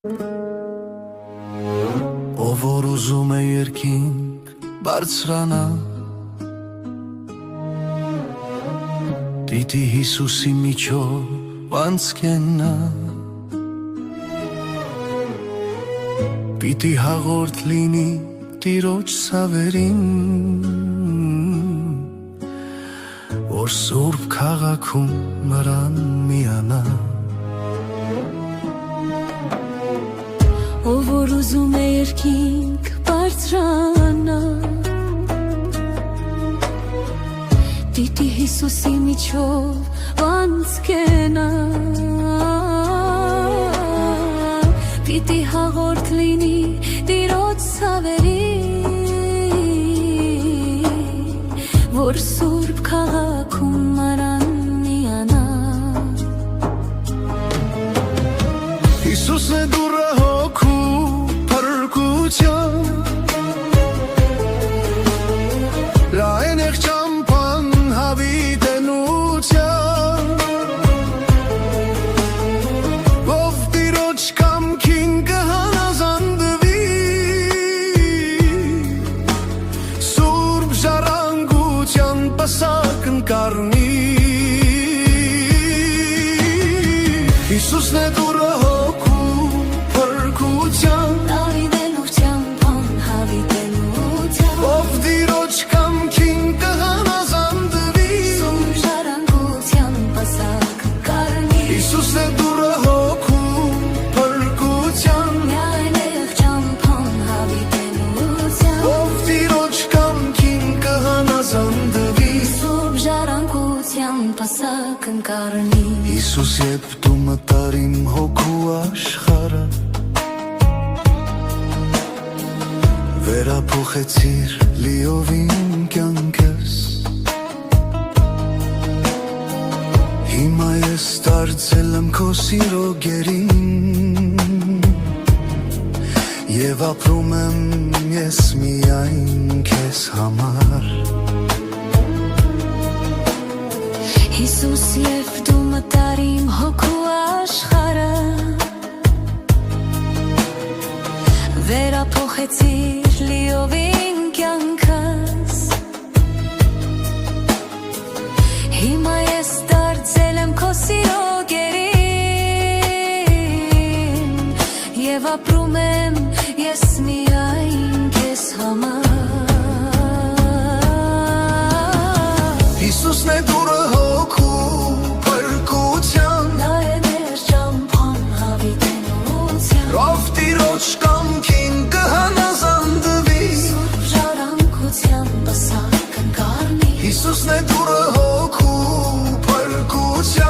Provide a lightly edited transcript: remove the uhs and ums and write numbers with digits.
Ով որ ուզում է երկինք բարձրանա, Տիտի Հիսուսի միջով անցկենա, Պիտի հաղորդ լինի Տիրոջ սավերին, որ սուրբ քաղաքում նրան միանա։ Ով որ ուզում է երկինք բարձրանա, Տիտի Հիսուսի միջով անցկենա, Պիտի հաղորդ լինի Տիրոջ սավերին, որ սուրբ քաղաքում նրան միանա։ Հիսուսն է դուռը հոգու փրկության, լայն եղջամփան հավիտենության, ով Տիրոջ կամքին կհանազանդվի, սուրբ ժառանգության պսակն կառնի։ Հիսուսն է դուռը Հիսուս երբ դու մտար իմ հոգու աշխարհը, վերափոխեցիր լիովին կյանքս, հիմա ես դարձել եմ քո սիրո գերին, և ապրում եմ ես միայն քեզ համար։ Հիսուս երբ դու մտար իմ հոգու աշխարհը, վերափոխեցիր լիովին կյանքս, հիմա ես դարձել եմ քո սիրո գերին, և ապրում եմ ես միայն քեզ համար։ Հիսուսն է դուռը Հիսուսն է դուռը հոգու փրկության,